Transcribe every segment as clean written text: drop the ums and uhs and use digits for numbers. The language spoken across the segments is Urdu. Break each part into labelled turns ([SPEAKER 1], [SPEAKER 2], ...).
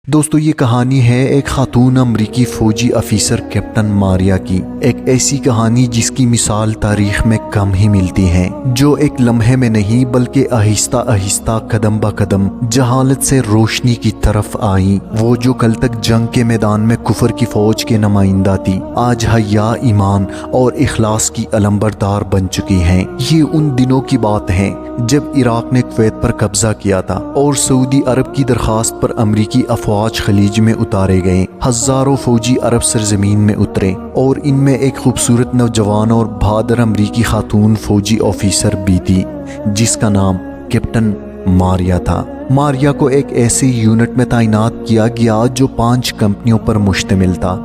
[SPEAKER 1] دوستو یہ کہانی ہے ایک خاتون امریکی فوجی افیسر کیپٹن ماریا کی، ایک ایسی کہانی جس کی مثال تاریخ میں کم ہی ملتی ہے، جو ایک لمحے میں نہیں بلکہ آہستہ آہستہ قدم با قدم جہالت سے روشنی کی طرف آئی۔ وہ جو کل تک جنگ کے میدان میں کفر کی فوج کے نمائندہ تھی، آج حیا، ایمان اور اخلاص کی علمبردار بن چکی ہیں۔ یہ ان دنوں کی بات ہے جب عراق نے کویت پر قبضہ کیا تھا اور سعودی عرب کی درخواست پر امریکی افواج خلیج میں اتارے گئے۔ ہزاروں فوجی عرب سرزمین میں اترے اور ان میں ایک خوبصورت نوجوان اور بہادر امریکی خاتون فوجی آفیسر بھی تھی جس کا نام کیپٹن ماریا تھا۔ ماریا کو ایک ایسے یونٹ میں تعینات کیا گیا جو 5 کمپنیوں پر مشتمل تھا،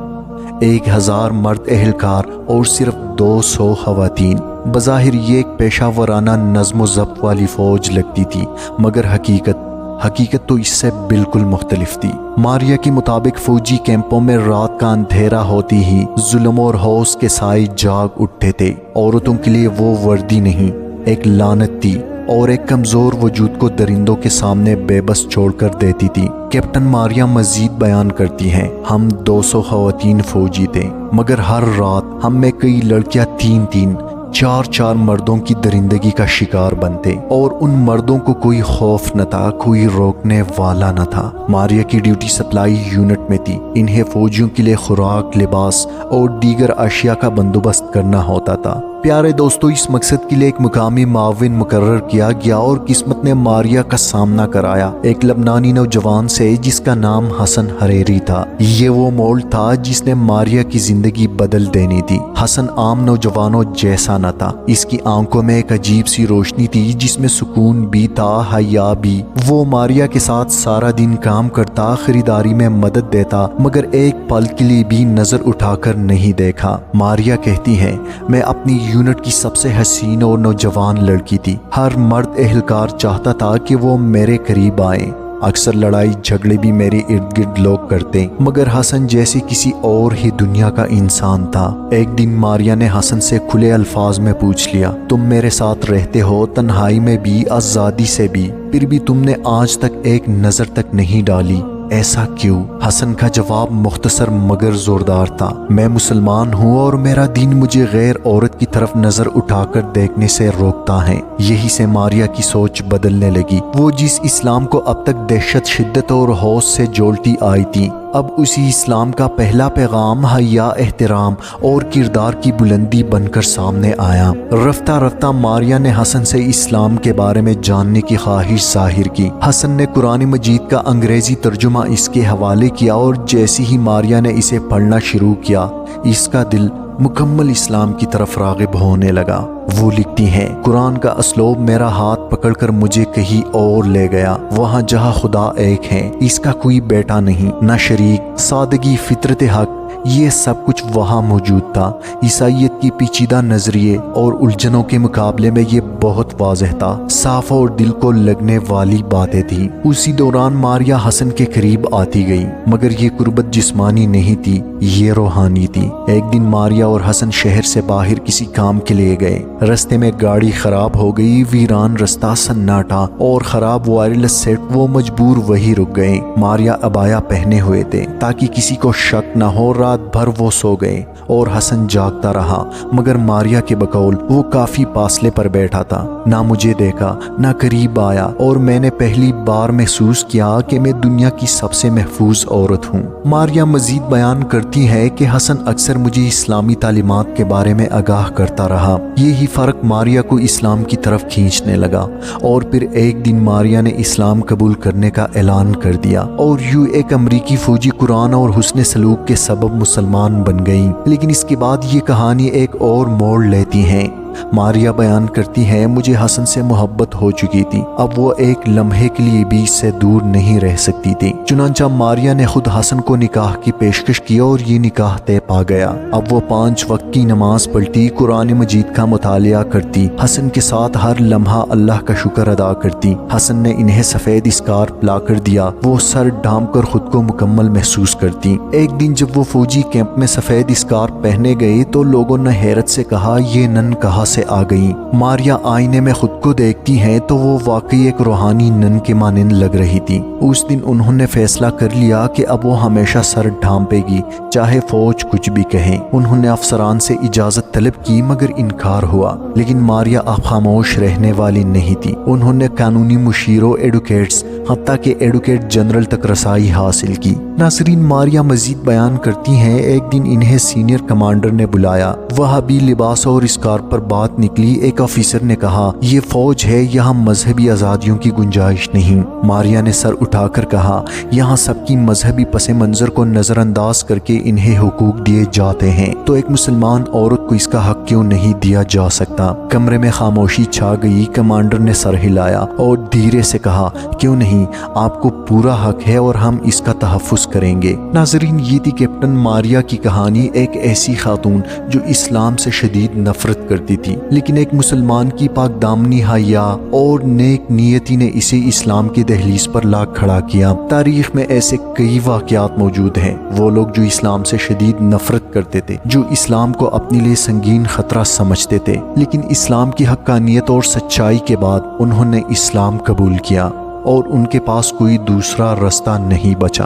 [SPEAKER 1] 1000 مرد اہلکار اور صرف 200 خواتین۔ بظاہر یہ ایک پیشہ ورانہ نظم و ضبط والی فوج لگتی تھی، مگر حقیقت تو اس سے بالکل مختلف تھی۔ ماریا کے مطابق فوجی کیمپوں میں رات کا اندھیرا ہوتی ہی ظلم اور ہونس کے سائے جاگ اٹھتے تھے۔ عورتوں کے لیے وہ وردی نہیں، ایک لعنت تھی اور ایک کمزور وجود کو درندوں کے سامنے بے بس چھوڑ کر دیتی تھی۔ کیپٹن ماریا مزید بیان کرتی ہیں، ہم 200 خواتین فوجی تھے، مگر ہر رات ہم میں کئی لڑکیاں 3 4 مردوں کی درندگی کا شکار بنتے، اور ان مردوں کو کوئی خوف نہ تھا، کوئی روکنے والا نہ تھا۔ ماریا کی ڈیوٹی سپلائی یونٹ میں تھی، انہیں فوجیوں کے لیے خوراک، لباس اور دیگر اشیاء کا بندوبست کرنا ہوتا تھا۔ پیارے دوستو، اس مقصد کے لیے ایک مقامی معاون مقرر کیا گیا اور قسمت نے ماریا کا سامنا کرایا ایک لبنانی نوجوان سے جس کا نام حسن حریری تھا۔ یہ وہ موڑ تھا جس نے ماریا کی زندگی بدل دینی تھی۔ حسن عام نوجوانوں جیسا نہ تھا، اس کی آنکھوں میں ایک عجیب سی روشنی تھی جس میں سکون بھی تھا، حیا بھی۔ وہ ماریا کے ساتھ سارا دن کام کرتا، خریداری میں مدد دیتا، مگر ایک پل کے لیے بھی نظر اٹھا کر نہیں دیکھا۔ ماریا کہتی ہے، میں اپنی یونٹ کی سب سے حسین اور نوجوان لڑکی تھی۔ ہر مرد اہلکار چاہتا تھا کہ وہ میرے قریب آئیں۔ اکثر لڑائی جھگڑے بھی میرے ارد گرد لوگ کرتے، مگر حسن جیسے کسی اور ہی دنیا کا انسان تھا۔ ایک دن ماریا نے حسن سے کھلے الفاظ میں پوچھ لیا، تم میرے ساتھ رہتے ہو، تنہائی میں بھی، آزادی سے بھی، پھر بھی تم نے آج تک ایک نظر تک نہیں ڈالی، ایسا کیوں؟ حسن کا جواب مختصر مگر زوردار تھا، میں مسلمان ہوں اور میرا دین مجھے غیر عورت کی طرف نظر اٹھا کر دیکھنے سے روکتا ہے۔ یہی سے ماریا کی سوچ بدلنے لگی۔ وہ جس اسلام کو اب تک دہشت، شدت اور ہوش سے جولتی آئی تھی، اب اسی اسلام کا پہلا پیغام حیا، احترام اور کردار کی بلندی بن کر سامنے آیا۔ رفتہ رفتہ ماریا نے حسن سے اسلام کے بارے میں جاننے کی خواہش ظاہر کی۔ حسن نے قرآن مجید کا انگریزی ترجمہ اس کے حوالے کیا اور جیسی ہی ماریا نے اسے پڑھنا شروع کیا، اس کا دل مکمل اسلام کی طرف راغب ہونے لگا۔ وہ لکھتی ہیں، قرآن کا اسلوب میرا ہاتھ پکڑ کر مجھے کہیں اور لے گیا، وہاں جہاں خدا ایک ہے، اس کا کوئی بیٹا نہیں، نہ شریک، سادگی، فطرت حق، یہ سب کچھ وہاں موجود تھا۔ عیسائیت کی پیچیدہ نظریے اور الجھنوں کے مقابلے میں یہ بہت واضح تھا، صاف اور دل کو لگنے والی باتیں تھیں۔ اسی دوران ماریا حسن کے قریب آتی گئی، مگر یہ قربت جسمانی نہیں تھی، یہ روحانی تھی۔ ایک دن ماریا اور حسن شہر سے باہر کسی کام کے لیے گئے۔ رستے میں گاڑی خراب ہو گئی، ویران رستہ، سناٹا اور خراب وائرلیس سیٹ، وہ مجبور وہی رک گئے۔ ماریا عبایا پہنے ہوئے تھے تاکہ کسی کو شک نہ ہو۔ رات بھر وہ سو گئے اور حسن جاگتا رہا، مگر ماریا کے بقول وہ کافی فاصلے پر بیٹھا تھا، نہ مجھے دیکھا، نہ قریب آیا، اور میں نے پہلی بار محسوس کیا کہ میں دنیا کی سب سے محفوظ عورت ہوں۔ ماریا مزید بیان کرتی ہے کہ حسن اکثر مجھے اسلامی تعلیمات کے بارے میں آگاہ کرتا رہا، یہی فرق ماریا کو اسلام کی طرف کھینچنے لگا، اور پھر ایک دن ماریا نے اسلام قبول کرنے کا اعلان کر دیا، اور یوں ایک امریکی فوجی قرآن اور حسن سلوک کے سبب مسلمان بن گئی۔ لیکن اس کے بعد یہ کہانی ایک اور موڑ لیتی ہے۔ ماریا بیان کرتی ہے، مجھے حسن سے محبت ہو چکی تھی، اب وہ ایک لمحے کے لیے بھی اس سے دور نہیں رہ سکتی تھی۔ چنانچہ ماریا نے خود حسن کو نکاح کی پیشکش کی اور یہ نکاح طے پا گیا۔ اب وہ 5 وقت کی نماز پڑھتی، قرآن مجید کا مطالعہ کرتی، حسن کے ساتھ ہر لمحہ اللہ کا شکر ادا کرتی۔ حسن نے انہیں سفید اسکارف لا کر دیا، وہ سر ڈھانپ کر خود کو مکمل محسوس کرتی۔ ایک دن جب وہ فوجی کیمپ میں سفید اسکارف پہنے گئے تو لوگوں نے حیرت سے کہا، یہ نن کہاں وہاں سے آ گئیں۔ ماریا آئینے میں خود کو دیکھتی ہیں تو وہ واقعی ایک روحانی نن کے مانند لگ رہی تھی۔ اس دن انہوں نے فیصلہ کر لیا کہ اب وہ ہمیشہ سر ڈھانپے گی، چاہے فوج کچھ بھی کہے۔ انہوں نے افسران سے اجازت طلب کی مگر انکار ہوا، لیکن ماریا اب خاموش رہنے والی نہیں تھی۔ انہوں نے قانونی مشیروں، ایڈوکیٹس، حتیٰ کہ ایڈوکیٹ جنرل تک رسائی حاصل کی۔ ناظرین، ماریا مزید بیان کرتی ہیں ایک دن انہیں سینئر کمانڈر نے بلایا۔ وہاں بھی لباس اور اسکارف پر بات نکلی۔ ایک آفیسر نے کہا، یہ فوج ہے، یہاں مذہبی آزادیوں کی گنجائش نہیں۔ ماریا نے سر اٹھا کر کہا، یہاں سب کی مذہبی پس منظر کو نظر انداز کر کے انہیں حقوق دیے جاتے ہیں، تو ایک مسلمان عورت کو اس کا حق کیوں نہیں دیا جا سکتا؟ کمرے میں خاموشی چھا گئی۔ کمانڈر نے سر ہلایا اور دھیرے سے کہا، کیوں نہیں، آپ کو پورا حق ہے اور ہم اس کا تحفظ کریں گے۔ ناظرین، یہ تھی کیپٹن ماریا کی کہانی، ایک ایسی خاتون جو اسلام سے شدید نفرت کرتی تھی، لیکن ایک مسلمان کی پاک دامنی حیا اور نیک نیتی نے اسے اسلام کی دہلیز پر لا کھڑا کیا۔ تاریخ میں ایسے کئی واقعات موجود ہیں، وہ لوگ جو اسلام سے شدید نفرت کرتے تھے، جو اسلام کو اپنے لیے سنگین خطرہ سمجھتے تھے، لیکن اسلام کی حقانیت اور سچائی کے بعد انہوں نے اسلام قبول کیا اور ان کے پاس کوئی دوسرا راستہ نہیں بچا۔